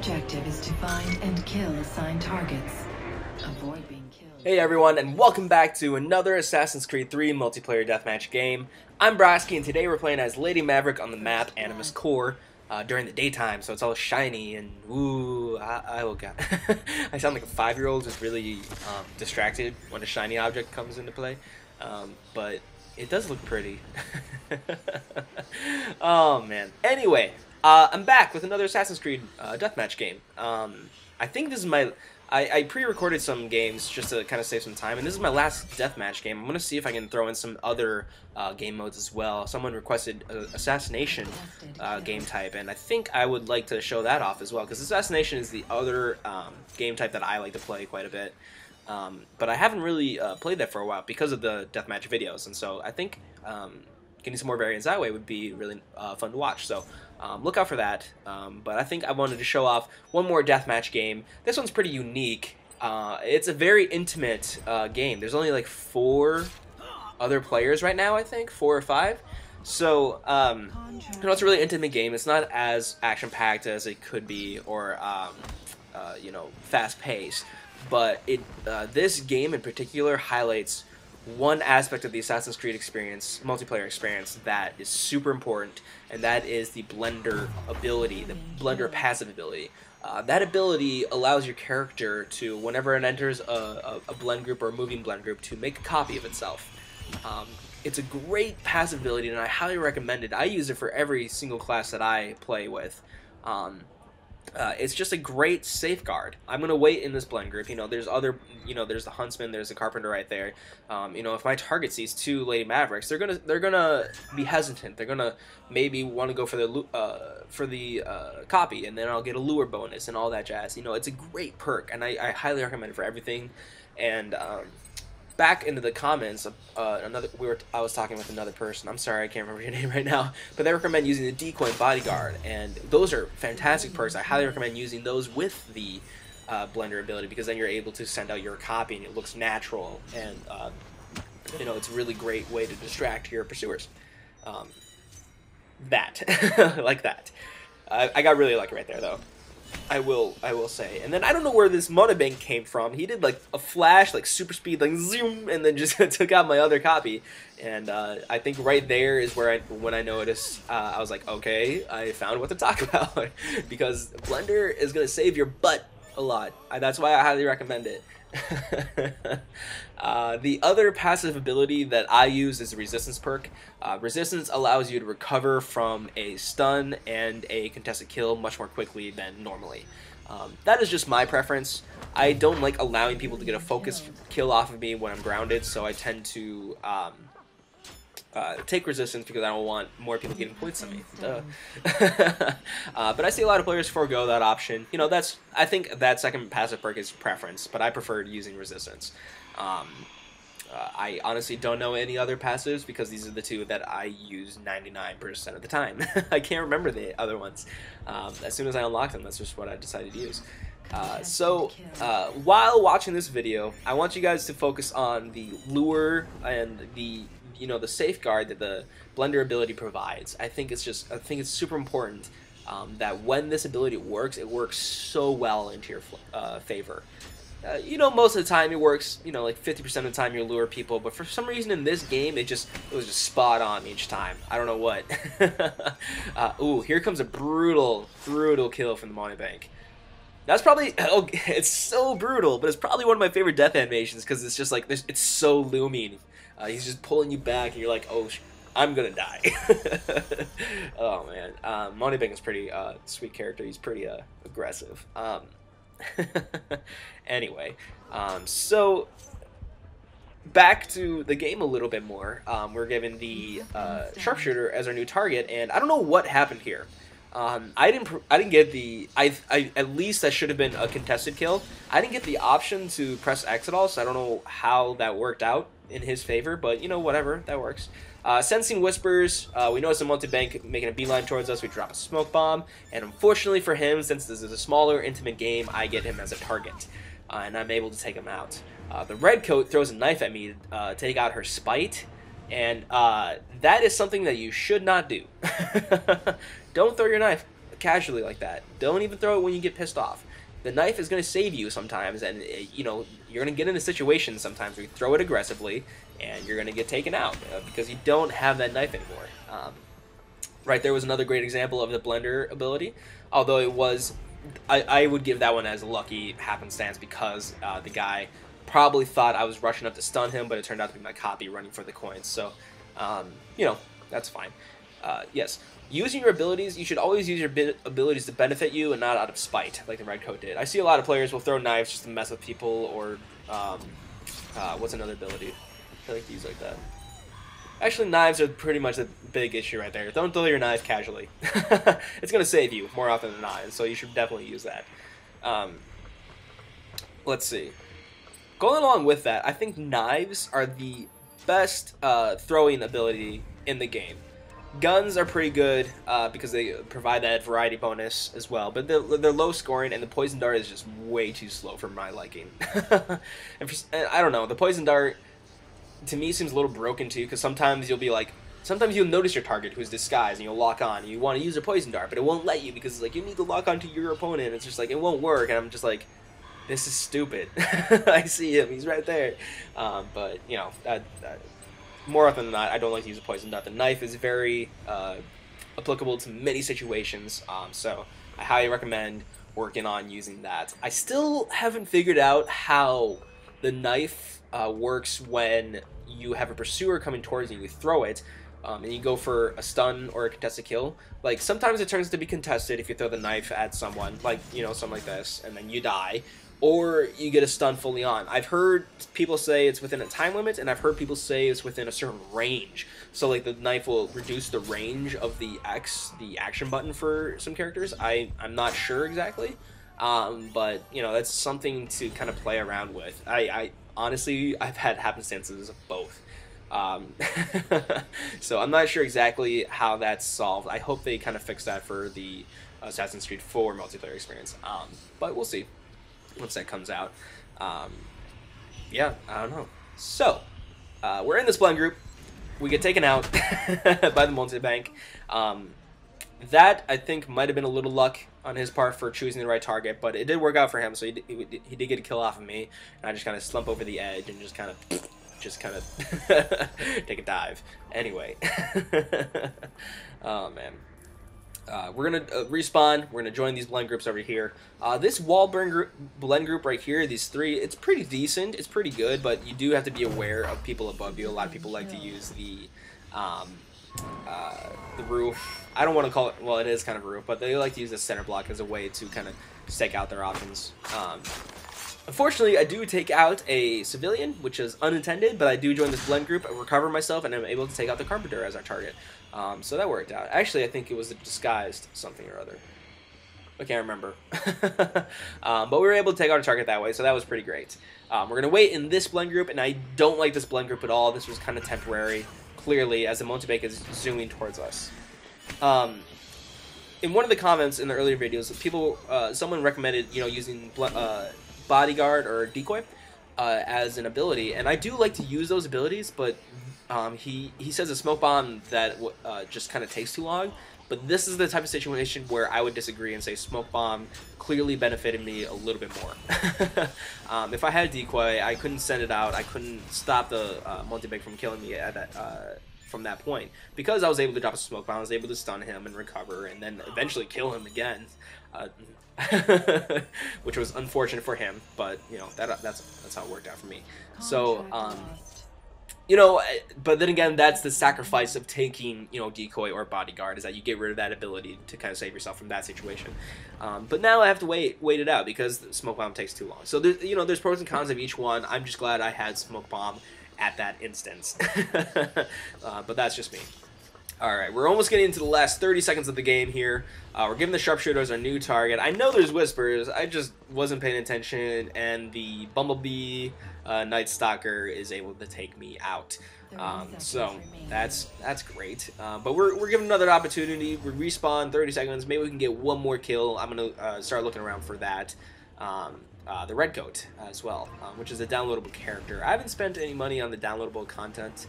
objective is to find and kill assigned targets. Avoid being killed. Hey everyone, and welcome back to another Assassin's Creed 3 multiplayer deathmatch game. I'm Brosky, and today we're playing as Lady Maverick on the map Animus Core during the daytime, so it's all shiny and ooh, oh god. I sound like a 5-year-old just really distracted when a shiny object comes into play, but it does look pretty. Oh man. Anyway, I'm back with another Assassin's Creed deathmatch game. I think this is my... I pre-recorded some games just to kind of save some time, and this is my last deathmatch game. I'm going to see if I can throw in some other game modes as well. Someone requested assassination game type, and I think I would like to show that off as well, because assassination is the other game type that I like to play quite a bit. But I haven't really played that for a while because of the deathmatch videos, and so I think getting some more variants that way would be really fun to watch. So look out for that. But I think I wanted to show off one more deathmatch game. This one's pretty unique. It's a very intimate game. There's only like 4 other players right now, I think, 4 or 5. So you know, it's a really intimate game. It's not as action-packed as it could be, or you know, fast-paced. But this game in particular highlights one aspect of the Assassin's Creed experience, multiplayer experience, that is super important, and that is the blender ability, the blender passive ability. That ability allows your character to, whenever it enters a blend group or a moving blend group, to make a copy of itself. It's a great passive ability, and I highly recommend it. I use it for every single class that I play with. It's just a great safeguard. I'm gonna wait in this blend group. You know, there's other, you know, there's the huntsman, there's the carpenter right there. You know, if my target sees 2 Lady Mavericks, they're gonna be hesitant. They're gonna maybe want to go for the copy, and then I'll get a lure bonus and all that jazz. You know, it's a great perk, and I highly recommend it for everything. And back into the comments, I was talking with another person. I'm sorry, I can't remember your name right now, but they recommend using the decoy and bodyguard, and those are fantastic perks. I highly recommend using those with the blender ability, because then you're able to send out your copy, and it looks natural, and you know, it's a really great way to distract your pursuers. Like that. I got really lucky right there, though. I will say. And then I don't know where this monobank came from. He did like a flash, like super speed, like zoom, and then just took out my other copy. And I think right there is where when I noticed, I was like, okay, I found what to talk about. Because Blender is gonna save your butt a lot. That's why I highly recommend it. The other passive ability that I use is the resistance perk. Resistance allows you to recover from a stun and a contested kill much more quickly than normally. That is just my preference. I don't like allowing people to get a focused kill off of me when I'm grounded, so I tend to take resistance because I don't want more people getting points on me. But I see a lot of players forego that option. You know, I think that second passive perk is preference, but I prefer using resistance. I honestly don't know any other passives, because these are the 2 that I use 99% of the time. I can't remember the other ones. As soon as I unlock them, that's just what I decided to use. So while watching this video, I want you guys to focus on the lure and the, you know, the safeguard that the blender ability provides. I think it's super important that when this ability works, it works so well into your favor. You know, most of the time it works, you know, like 50% of the time you lure people, but for some reason in this game, it was just spot on each time. I don't know what. Ooh, here comes a brutal kill from the monobank. That's probably, oh, it's so brutal, but it's probably one of my favorite death animations, because it's just like, it's so looming. He's just pulling you back, and you're like, oh, I'm gonna die. Oh man, Monobank is pretty sweet character. He's pretty aggressive. Anyway, so back to the game a little bit more. We're given the sharpshooter as our new target, and I don't know what happened here. I didn't get the at least that should have been a contested kill. I didn't get the option to press X at all, so I don't know how that worked out in his favor, but you know, whatever, that works. Sensing whispers, we notice a multi-bank making a beeline towards us. We drop a smoke bomb, and unfortunately for him, since this is a smaller, intimate game, I get him as a target, and I'm able to take him out. The red coat throws a knife at me to take out her spite, and that is something that you should not do. Don't throw your knife. casually like that. Don't even throw it when you get pissed off. The knife is going to save you sometimes, and you know, you're going to get into situations sometimes where you throw it aggressively, and you're going to get taken out because you don't have that knife anymore. Right there was another great example of the blender ability, although it was, I would give that one as a lucky happenstance because the guy probably thought I was rushing up to stun him, but it turned out to be my copy running for the coins. So, you know, that's fine. Yes, using your abilities, you should always use your abilities to benefit you and not out of spite, like the Redcoat did. I see a lot of players will throw knives just to mess with people, or what's another ability I like to use like that? Actually, knives are pretty much a big issue right there. Don't throw your knife casually. It's going to save you more often than not, and so you should definitely use that. Let's see. Going along with that, I think knives are the best throwing ability in the game. Guns are pretty good because they provide that variety bonus as well, but they're low scoring, and the poison dart is just way too slow for my liking. And I don't know, the poison dart to me seems a little broken too, because sometimes you'll be like, sometimes you'll notice your target who's disguised and you'll lock on and you want to use a poison dart, but it won't let you because it's like you need to lock onto your opponent. It's just like it won't work, and I'm just like, this is stupid. I see him, he's right there. But you know, more often than not, I don't like to use a poison dart. The knife is very applicable to many situations, so I highly recommend working on using that. I still haven't figured out how the knife works when you have a pursuer coming towards you, you throw it, and you go for a stun or a contested kill. Like, sometimes it turns to be contested if you throw the knife at someone, like, you know, something like this, and then you die, or you get a stun fully on. I've heard people say it's within a time limit, and I've heard people say it's within a certain range. So, like, the knife will reduce the range of the action button for some characters. I'm not sure exactly, but, you know, that's something to kind of play around with. Honestly, I've had happenstances of both. So I'm not sure exactly how that's solved. I hope they kind of fix that for the Assassin's Creed 4 multiplayer experience. But we'll see once that comes out. Yeah, I don't know. So, we're in this blend group. We get taken out by the multi-bank. That, I think, might have been a little luck on his part for choosing the right target, but it did work out for him, so he did get a kill off of me, and I just kind of slump over the edge and just kind of take a dive. Anyway. Oh, man. We're going to respawn. We're going to join these blend groups over here. This wall blend group right here, these three, it's pretty decent. It's pretty good, but you do have to be aware of people above you. A lot of people like to use the roof. I don't want to call it, well, it is kind of a roof, but they like to use the center block as a way to kind of stake out their options. Unfortunately, I do take out a civilian, which is unintended, but I do join this blend group, I recover myself, and I'm able to take out the carpenter as our target. So that worked out. Actually, I think it was a disguised something or other. I can't remember. But we were able to take out a target that way, so that was pretty great. We're going to wait in this blend group, and I don't like this blend group at all. This was kind of temporary, clearly, as the multi-bank is zooming towards us. In one of the comments in the earlier videos, people, someone recommended, you know, using bodyguard or decoy as an ability, and I do like to use those abilities, but he says a smoke bomb that just kind of takes too long. But this is the type of situation where I would disagree and say smoke bomb clearly benefited me a little bit more. If I had decoy, I couldn't send it out. I couldn't stop the multi-bank from killing me at that, from that point. Because I was able to drop a smoke bomb, I was able to stun him and recover, and then eventually kill him again. Which was unfortunate for him, but you know, that's how it worked out for me. So you know, but then again, that's the sacrifice of taking, you know, decoy or bodyguard, is that you get rid of that ability to kind of save yourself from that situation. But now I have to wait it out because the smoke bomb takes too long. So there's, you know, there's pros and cons of each one. I'm just glad I had smoke bomb at that instance. But that's just me. Alright, we're almost getting into the last 30 seconds of the game here. We're giving the sharpshooters our new target. I know there's whispers, I just wasn't paying attention, and the Bumblebee Night Stalker is able to take me out. So that's great. But we're given another opportunity. We respawn 30 seconds. Maybe we can get one more kill. I'm going to start looking around for that. The Redcoat as well, which is a downloadable character. I haven't spent any money on the downloadable content.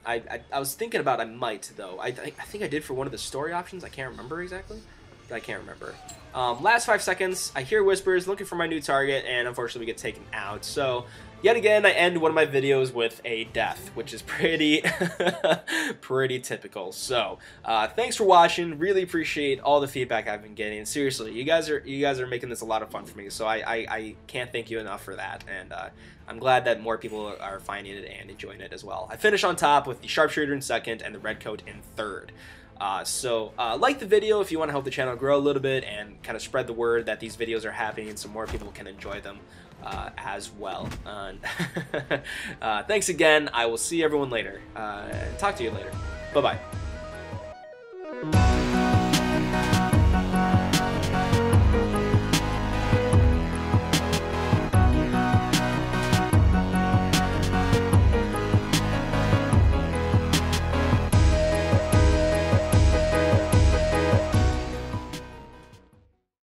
I was thinking about I might, though. I think I did for one of the story options. I can't remember exactly. I can't remember. Last 5 seconds, I hear whispers, looking for my new target, and unfortunately we get taken out. So, yet again, I end one of my videos with a death, which is pretty, pretty typical. So, thanks for watching. Really appreciate all the feedback I've been getting. Seriously, you guys are making this a lot of fun for me. So I can't thank you enough for that. And I'm glad that more people are finding it and enjoying it as well. I finished on top with the sharpshooter in second and the redcoat in third. Like the video if you want to help the channel grow a little bit and kind of spread the word that these videos are happening so more people can enjoy them as well. Thanks again. I will see everyone later. Talk to you later. Bye-bye.